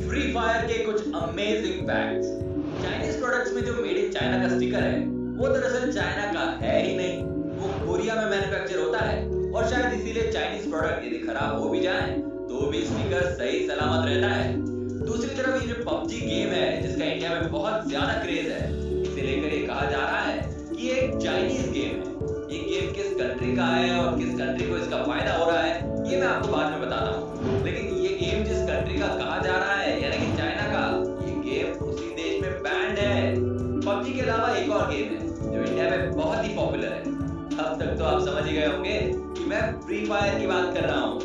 Free fire के कुछ amazing facts. Chinese products में जो मेड इन चाइना का स्टिकर है वो दरअसल चाइना का है ही नहीं, वो कोरिया में मैन्युफैक्चर होता है और शायद इसीलिए चाइनीज प्रोडक्ट यदि खराब हो भी जाए तो भी स्टिकर सही सलामत रहता है। दूसरी तरफ ये जो पबजी गेम है जिसका इंडिया में बहुत ज्यादा क्रेज है, इसे लेकर ये कहा जा रहा है कि ये एक चाइनीज गेम है। ये गेम किस कंट्री का है और किस कंट्री को इसका फायदा हो रहा है ये मैं आपको बाद में बताता हूँ, लेकिन ये गेम जिस कंट्री का कहा जा रहा है यानी कि चाइना का, ये गेम उसी देश में बैंड है। पबजी के अलावा एक और गेम है जो इंडिया में बहुत ही पॉपुलर है। अब तक तो आप समझ ही गए होंगे कि मैं फ्री फायर की बात कर रहा हूँ।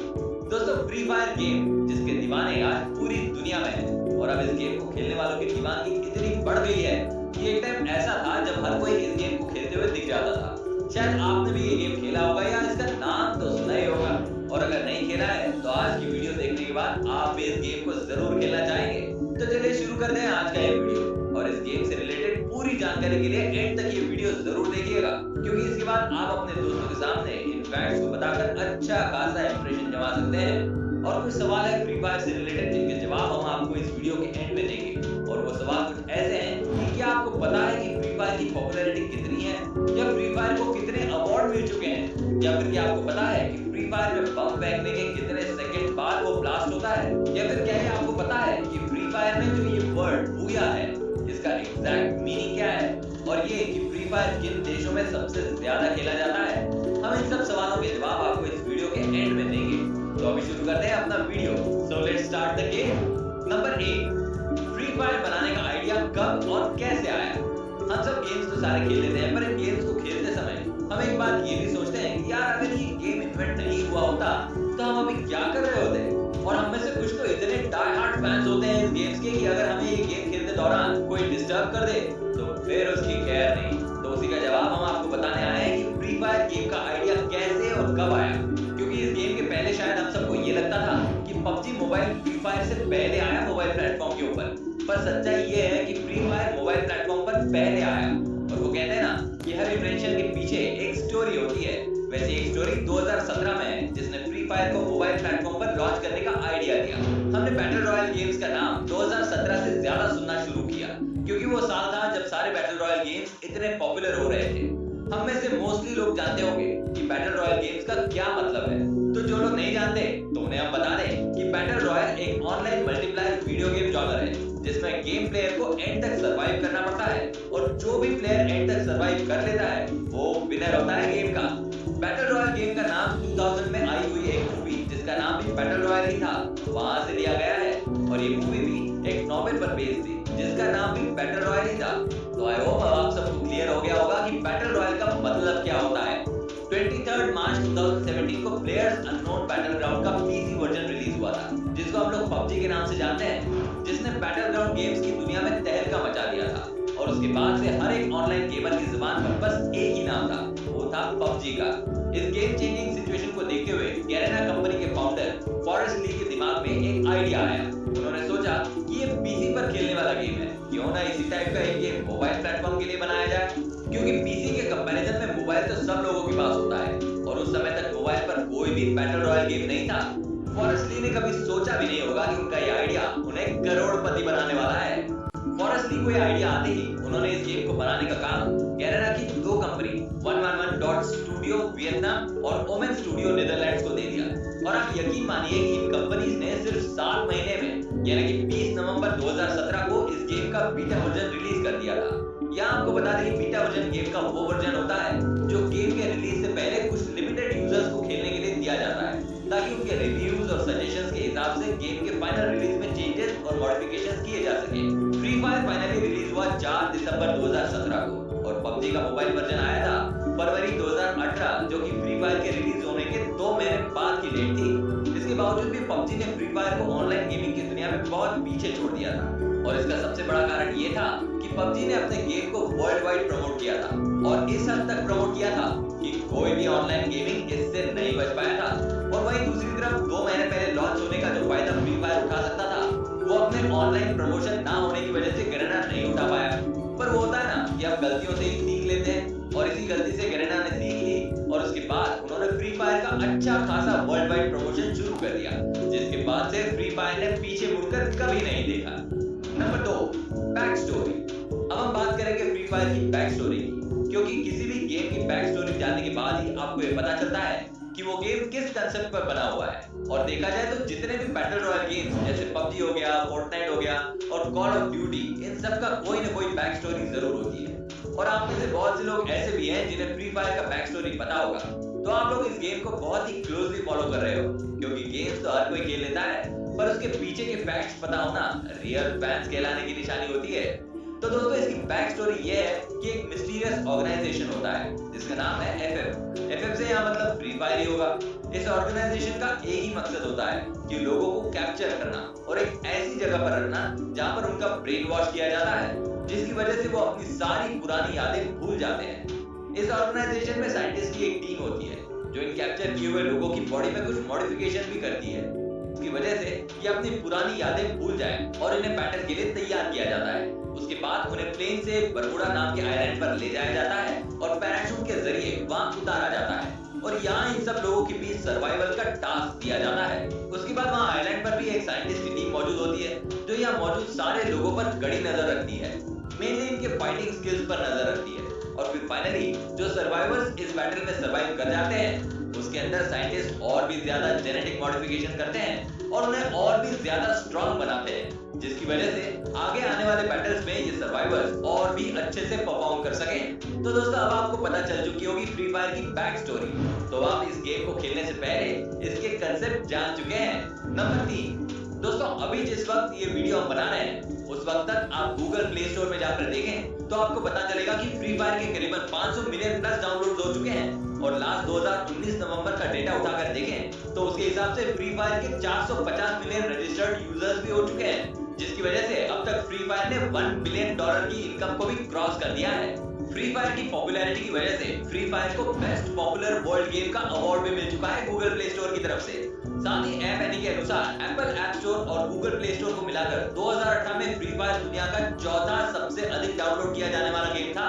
दोस्तों, फ्री फायर गेम जिसके दीवाने आज पूरी दुनिया में हैं और अब इस गेम को खेलने वालों की दीवानगी इतनी बढ़ गई है कि एक टाइम ऐसा था जब हर कोई इस गेम को खेलते हुए दिख जाता था। शायद आपने भी ये गेम खेला होगा या इसका नाम तो सुना ही होगा, और अगर नहीं खेला है तो आज की वीडियो देखने के बाद आप भी इस गेम को जरूर खेलना चाहेंगे। तो चलिए शुरू करते हैं आज का ये वीडियो, और इस गेम से रिलेटेड पूरी जानकारी के लिए एंड तक ये वीडियो जरूर देखिएगा, क्योंकि इसके बाद आप अपने दोस्तों के सामने इन फैक्ट्स को बताकर अच्छा खासा इंप्रेशन जमा सकते हैं। और कुछ सवाल है फ्री फायर से रिलेटेड जिनके जवाब हम आपको इस वीडियो के एंड में देंगे, और वो सवाल कुछ ऐसे हैं कि क्या आपको पता है कि फ्री फायर की पॉपुलैरिटी कितनी है, या फ्री फायर को कितने अवार्ड मिल चुके हैं, या फिर क्या आपको पता है कि फ्री फायर में बम फेंकने के कितने सेकंड बाद वो ब्लास्ट होता है, या फिर क्या आपको पता है कि फ्री फायर में जो ये वर्ड बूया है इसका एग्जैक्ट मीनिंग क्या है, और ये कि फ्री फायर किन देशों में सबसे ज्यादा खेला जाता है। हम इन सब सवालों के जवाब आपको इस वीडियो के एंड में देंगे। तो अभी शुरू करते हैं अपना video. So let's start the game. Number 1, free fire बनाने का आइडिया कब और कैसे आया। हम सब गेम्स तो सारे खेल लेते हैं, पर इन गेम्स को खेलते समय हम एक बात ये भी सोचते हैं कि यार अगर ये गेम इन्वेंट नहीं हुआ होता तो हम अभी क्या कर रहे होते। और हम में से कुछ तो इतने डाई हार्ड फैंस होते हैं इस गेम्स के कि अगर हमें ये गेम खेलते दौरान कोई डिस्टर्ब कर दे तो फिर उसकी खैर नहीं। तो उसी का जवाब हम आपको बताने आए हैं कि फ्री फायर गेम का आइडिया कैसे और कब आया, क्योंकि इस गेम के पहले शायद हम सबको ये लगता था कि पबजी मोबाइल फ्री फायर से पहले आया मोबाइल प्लेटफॉर्म के ऊपर, पर सच्चाई ये है कि फ्री फायर मोबाइल प्लेटफॉर्म पर पहले आया। और वो कहते हैं ना कि हर इन्वेंशन के पीछे एक स्टोरी होती है, वैसे एक स्टोरी 2017 में है जिसने फ्री फायर को मोबाइल प्लेटफॉर्म पर लॉन्च करने का आइडिया दिया। हमने बैटल रॉयल गेम्स का नाम 2017 से ज्यादा सुनना शुरू किया, क्योंकि वो साल था जब सारे बैटल रॉयल गेम्स इतने पॉपुलर हो रहे थे। हम में से मोस्टली लोग जानते होंगे कि बैटल रॉयल गेम्स का क्या मतलब है, तो जो लोग नहीं जानते तो उन्हें हम बता दें कि बैटल रॉयल एक online multiplayer video game genre है जिसमें गेम प्लेयर को एंड तक सरवाइव करना पड़ता है, और जो भी प्लेयर एंड तक सरवाइव कर लेता है वो विनर होता है गेम का। बैटल रॉयल गेम का नाम 2000 में आई हुई एक मूवी जिसका नाम भी बैटल रॉयल ही था वहां से लिया गया है, और ये मूवी भी एक नॉवेल पर बेस्ड थी जिसका नाम भी बैटल रॉयल ही था। तो आई होप अब आप सबको क्लियर हो गया होगा कि बैटल रॉयल का मतलब क्या होता है। 23 मार्च 2017 को प्लेयर्स अननोन बैटलग्राउंड का पीसी वर्जन रिलीज हुआ था, जिसको हम लोग पबजी के नाम से जानते हैं, जिसने बैटलग्राउंड गेम्स की दुनिया में तहलका मचा दिया था। और उसके बाद से हर एक ऑनलाइन गेमर की जुबान पर बस एक ही नाम था, वो था पबजी का। इस गेम चेंजिंग सिचुएशन को देखते हुए गैरेना कंपनी के फाउंडर फॉरेस्ट ली के दिमाग में एक आइडिया आया। उन्होंने सोचा कि ये पीसी पर खेलने वाला गेम है, क्यों ना इसी टाइप का एक गेम मोबाइल प्लेटफॉर्म के लिए बनाया जाए, क्योंकि पीसी के कंपैरिजन में मोबाइल तो सब लोगों के पास होता है, और उस समय तक मोबाइल पर कोई भी बैटल रॉयल गेम नहीं था। फॉरेस्ट ली ने कभी सोचा भी नहीं होगा कि उनका ये आइडिया उन्हें करोड़पति बनाने वाला है। फॉरेस्ट ली को ये आइडिया आते ही उन्होंने इस गेम को बनाने का काम गैरेना की दो कंपनी 111 स्टूडियो वियतनाम और ओमेन स्टूडियो नीदरलैंड्स को दे दिया। और आप यकीन मानिए कि इन कंपनीज ने सिर्फ 7 महीने में यानी कि 20 नवंबर 2017 को इस गेम का बीटा वर्जन रिलीज कर दिया था। यहाँ आपको बता दें कि बीटा वर्जन गेम का वो वर्जन होता है जो गेम के रिलीज से पहले कुछ लिमिटेड यूजर्स को खेलने के लिए दिया जाता है, ताकि उनके रिव्यूज और सजेशंस के हिसाब से गेम के फाइनल रिलीज में चेंजेस और मॉडिफिकेशंस किए जा सके। फ्री फायर फाइनली रिलीज हुआ 4 दिसंबर 2017 को, और पबजी का मोबाइल वर्जन आया था फरवरी 2018, जो कि फ्री फायर के रिलीज होने के 2 महीने बाद की डेट थी। इसके बावजूद भी पबजी ने फ्री फायर को ऑनलाइन गेमिंग की दुनिया में बहुत पीछे छोड़ दिया था, और इसका सबसे बड़ा कारण ये था कि पबजी ने अपने गेम को वर्ल्ड वाइड प्रमोट किया था, और इस हद तक प्रमोट किया था कि कोई भी ऑनलाइन गेमिंग इससे नहीं बच पाया था। और वहीं दूसरी तरफ 2 महीने पहले लॉन्च होने का जो फायदा फ्री फायर उठा सकता था वो अपने ऑनलाइन प्रमोशन ना होने की वजह से गैरेना नहीं उठा पाया। पर वो होता है ना कि आप गलतियों से ही सीख लेते हैं, और इसी गलती से गैरेना ने सीख ली, और उसके बाद उन्होंने फ्री फायर का अच्छा खासा वर्ल्ड वाइड प्रमोशन शुरू कर दिया, जिसके बाद से फ्री फायर ने पीछे मुड़कर कभी नहीं देखा। Number 2, back story. अब हम बात करेंगे फ्री फायर की बैक स्टोरी की, क्योंकि किसी भी गेम की बैक स्टोरी जानने के बाद ही आपको ये पता चलता है कि वो गेम किस कंसेप्ट पर बना हुआ है। और देखा जाए तो जितने भी बैटल रॉयल गेम्स जैसे पबजी हो गया, फोर्टनाइट हो गया और कॉल ऑफ ड्यूटी, इन सब का कोई ना कोई बैक स्टोरी जरूर होती है। और आप में से बहुत से लोग ऐसे भी हैं जिन्हें फ्री फायर का बैक स्टोरी पता होगा, तो आप लोग इस गेम को बहुत ही क्लोजली फॉलो कर रहे हो, क्योंकि गेम्स तो हर कोई खेल लेता है, पर उसके पीछे के फैक्ट्स पता होना रियल फैंस कहलाने की निशानी होती है। तो दोस्तों, इसकी बैक स्टोरी ये है कि एक मिस्टीरियस ऑर्गेनाइजेशन होता है जिसका नाम है एफएफ। एफएफ से यहाँ मतलब फ्री फायर ही होगा। इस ऑर्गेनाइजेशन का एक ही मकसद होता है कि लोगों को कैप्चर करना और एक ऐसी जगह पर रखना जहाँ पर उनका ब्रेन वॉश किया जाता है, जिसकी वजह से वो अपनी सारी पुरानी यादें भूल जाते हैं। इस ऑर्गेनाइजेशन में साइंटिस्ट की एक टीम होती है जो इन कैप्चर किए हुए लोगों की बॉडी में कुछ मॉडिफिकेशन भी करती है, इसकी वजह से ये अपनी पुरानी यादें भूल जाएं और इन्हें बैटल के लिए तैयार किया जाता है। उसके बाद उन्हें प्लेन से बरमुडा नाम के आइलैंड पर ले जाया जाता है और पैराशूट के जरिए वहां उतारा जाता है और यहाँ इन सब लोगों के बीच सर्वाइवल का टास्क दिया जाता है। उसके बाद वहाँ आइलैंड पर भी एक साइंटिस्ट की टीम मौजूद होती है जो यहाँ मौजूद सारे लोगों पर कड़ी नजर रखती है, मेनली इनके फाइटिंग स्किल्स पर नजर रखती है। और फिर फाइनली जो सर्वाइवर्स इस बैटल में सर्वाइव कर जाते हैं, उसके अंदर साइंटिस्ट और भी ज्यादा जेनेटिक मॉडिफिकेशन करते हैं और उन्हें और भी ज्यादा स्ट्रॉन्ग बनाते हैं, जिसकी वजह से आगे आने वाले बैटल्स में ये सर्वाइवर्स और भी अच्छे से परफॉर्म कर सकें। तो दोस्तों, अब आपको पता चल चुकी होगी फ्री फायर की बैक स्टोरी, तो आप इस गेम को खेलने से पहले इसके कंसेप्ट जान चुके हैं। नंबर 3, दोस्तों, अभी जिस वक्त ये वीडियो हम बना रहे हैं उस वक्त तक आप गूगल प्ले स्टोर में जाकर देखें तो आपको पता चलेगा कि फ्री फायर के करीबन 500 मिलियन प्लस डाउनलोड हो चुके हैं। और लास्ट 2019 नवंबर का डेटा उठाकर देखें तो उसके हिसाब से फ्री फायर के 450 मिलियन रजिस्टर्ड यूजर्स भी हो चुके हैं, जिसकी वजह से अब तक फ्री फायर ने $1 बिलियन की इनकम को भी क्रॉस कर दिया है। फ्री फायर की पॉपुलैरिटी की वजह से फ्री फायर को बेस्ट पॉपुलर वर्ल्ड गेम का अवार्ड भी मिल चुका है गूगल प्ले स्टोर की तरफ से। साथ ही ऐप एनी के अनुसार एप्पल ऐप स्टोर और गूगल प्ले स्टोर को मिलाकर 2018 में फ्री फायर दुनिया का 14 सबसे अधिक डाउनलोड किया जाने वाला गेम था।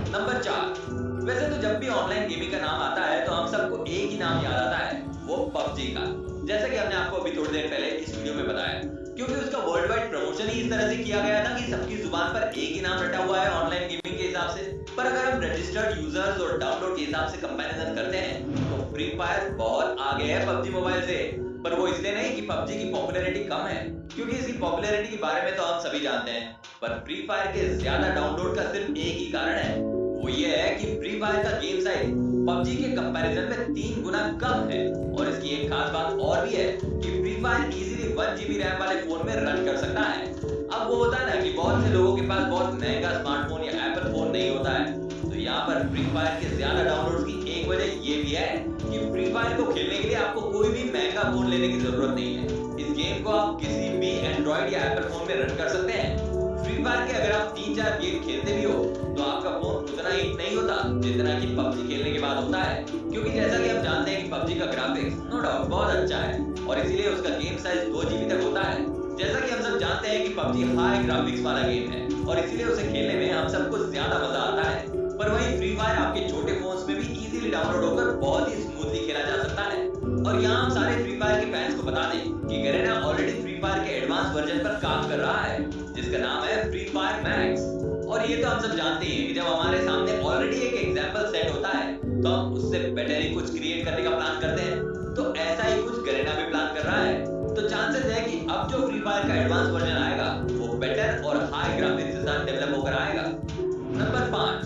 नंबर 4, वैसे तो जब भी ऑनलाइन गेमिंग का नाम आता है तो हम सबको एक ही नाम याद आता है, वो पबजी का, जैसा कि हमने आपको अभी थोड़ी देर पहले इस वीडियो में बताया, क्योंकि उसका वर्ल्ड वाइड प्रमोशन ही इस तरह से किया गया था कि सबकी जुबान पर एक ही नाम रटा हुआ है ऑनलाइन गेमिंग के हिसाब से। पर अगर हम रजिस्टर्ड यूजर्स और डाउनलोड के हिसाब से कंपैरिजन करते हैं तो फ्री फायर बहुत आगे है पबजी मोबाइल से। पर वो इसलिए नहीं कि पबजी की पॉपुलैरिटी कम है, क्योंकि इसकी पॉपुलैरिटी के बारे में तो हम सभी जानते हैं, पर फ्री फायर के ज्यादा डाउनलोड का सिर्फ एक ही कारण है, वो ये है कि फ्री फायर का गेम साइज पबजी के कंपैरिजन में 3 गुना कम है। और इसकी एक खास बात और भी है कि free fire easily 1 GB RAM वाले फोन में रन कर सकता है। अब वो होता है ना कि बहुत से लोगों के पास बहुत महंगा स्मार्टफोन या एप्पल फोन नहीं होता है, तो यहाँ पर फ्री फायर के ज्यादा डाउनलोड की एक वजह ये भी है कि फ्री फायर को खेलने के लिए आपको कोई भी महंगा फोन लेने की जरूरत नहीं है। इस गेम को आप किसी भी एंड्रॉइड या एप्पल फोन में रन कर सकते हैं। फ्री फायर के अगर आप 3-4 गेम खेलते भी हो तो आपका फोन उतना हीट नहीं होता जितना कि पबजी खेलने के बाद होता है, क्योंकि जैसा कि हम जानते हैं कि पबजी का ग्राफिक्स नो डाउट बहुत अच्छा है और इसीलिए उसका गेम साइज 2 GB तक होता है। जैसा कि हम सब जानते हैं कि पबजी हाई ग्राफिक्स वाला गेम है और इसीलिए उसे खेलने में हम सबको ज्यादा मजा आता है। पर वहीं फ्री फायर आपके छोटे फोन्स में भी इजीली डाउनलोड होकर बहुत ही स्मूथली खेला जा सकता है। और यहाँ हम सारे फ्री फायर के फैंस को बता दें कि गैरेना ऑलरेडी फ्री फायर के एडवांस वर्जन पर काम कर रहा है जिसका नाम है फ्री फायर मैक्स। और ये तो हम सब जानते हैं कि जब हमारे सामने ऑलरेडी एक एग्जांपल सेट होता है तो हम उससे बेटर ही कुछ क्रिएट करने का प्लान करते हैं, तो ऐसा ही कुछ गैरेना भी प्लान कर रहा है। तो चांसेस है कि अब जो फ्री फायर का एडवांस वर्जन आएगा वो बेटर और हाई ग्राफिक्स के साथ डेवलप होकर आएगा। नंबर 5,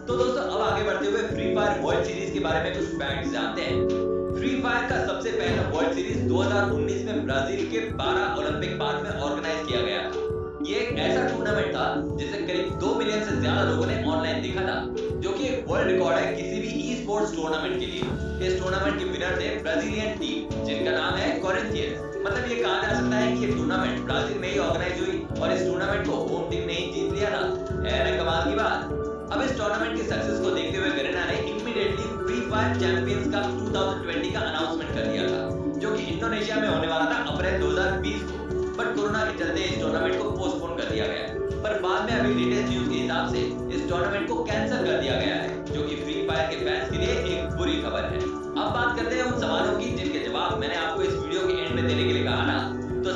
तो दोस्तों अब आगे बढ़ते हुए फ्री फायर वर्ल्ड सीरीज के बारे में कुछ फैक्ट्स जानते हैं। फ्री फायर का सबसे पहला वर्ल्ड सीरीज 2019 में ब्राजील के 12 ओलंपिक पार्क में ऑर्गेनाइज किया गया था। ये एक ऐसा टूर्नामेंट था जिसे करीब 2 मिलियन से ज्यादा लोगों ने ऑनलाइन देखा था, जो कि एक वर्ल्ड रिकॉर्ड है किसी भी ई स्पोर्ट्स टूर्नामेंट के लिए। इस टूर्नामेंट के विनर थे ब्राजीलियन टीम जिनका नाम है कोरिंथियंस। मतलब ये कहा जा सकता है कि ये टूर्नामेंट ब्राजील में ही ऑर्गेनाइज हुई और इस टूर्नामेंट को होम टीम ने ही जीत लिया था। है ना कमाल की बात। अब इस टूर्नामेंट के सक्सेस को देखते हुए गैरेना ने immediately free fire champions cup 2020 का अनाउंसमेंट कर दिया था, जो कि इंडोनेशिया में होने वाला था अप्रैल 2020 को। बट कोरोना के चलते इस टूर्नामेंट को पोस्टपोन कर दिया गया, पर बाद में अभी लेटेस्ट न्यूज के हिसाब से इस टूर्नामेंट को कैंसिल कर दिया गया है, जो कि फ्री फायर के फैंस के लिए एक बुरी खबर है। अब बात करते हैं उन सवालों की जिनके जवाब मैंने आपको इस वीडियो के एंड में देने के लिए कहा ना।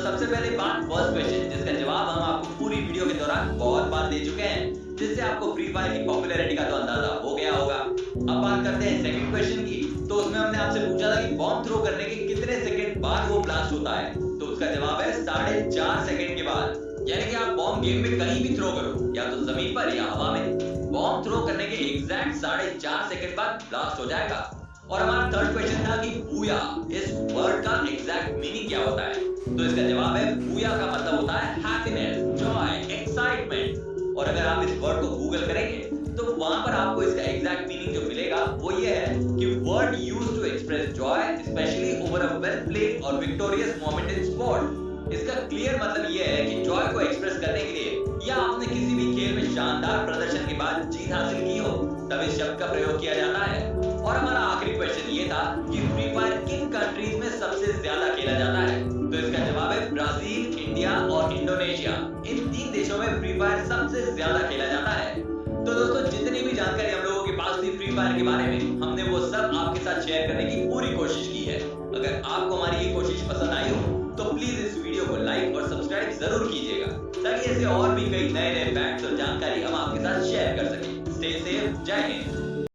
सबसे पहले बात फर्स्ट क्वेश्चन, जिसका जवाब हम आपको पूरी वीडियो के दौरान बहुत बार दे चुके हैं, जिससे आपको फ्री फायर की पॉपुलैरिटी का तो अंदाजा हो गया होगा। अब बात करते हैं सेकंड क्वेश्चन की। तो उसमें हमने आपसे पूछा था कि बॉम्ब थ्रो करने के कितने सेकंड बाद वो ब्लास्ट होता है। तो उसका जवाब है 4.5 सेकंड के बाद। यानी कि आप बॉम्ब गेम में कहीं भी थ्रो करो, या तो जमीन पर या हवा में, बॉम्ब थ्रो करने के एग्जैक्ट 4.5 सेकंड बाद ब्लास्ट हो जाएगा। और हमारा थर्ड क्वेश्चन था कि बूया इस वर्ड का एग्जैक्ट मीनिंग क्या होता है। तो इसका जवाब है बूया का मतलब होता है हैप्पीनेस, जॉय, एक्साइटमेंट। और अगर आप इस वर्ड को गूगल करेंगे तो वहां पर आपको इसका एग्जैक्ट मीनिंग जो मिलेगा वो ये है कि word used to express joy specially over a well played और विक्टोरियस मोमेंट इन स्पोर्ट। इसका क्लियर मतलब ये है कि जॉय को एक्सप्रेस करने के लिए या आपने किसी भी खेल में शानदार प्रदर्शन के बाद जीत हासिल की हो, तब इस शब्द का प्रयोग किया जाता है। और हमारा आखिरी क्वेश्चन ये था कि फ्री फायर किन कंट्रीज में सबसे ज्यादा खेला जाता है। तो इसका जवाब है ब्राजील, इंडिया और इंडोनेशिया। इन 3 देशों में फ्री फायर सबसे ज्यादा खेला जाता है। तो दोस्तों, जितनी भी जानकारी हम लोगों के पास थी फ्री फायर के बारे में, हमने वो सब आपके साथ शेयर करने की पूरी कोशिश की है। अगर आपको हमारी ये कोशिश पसंद आई हो तो प्लीज इस वीडियो को लाइक और सब्सक्राइब जरूर कीजिएगा, ताकि ऐसे और भी कई नए नए फैक्ट्स और जानकारी हम आपके साथ शेयर कर सकें। स्टे सेफ, जय हिंद।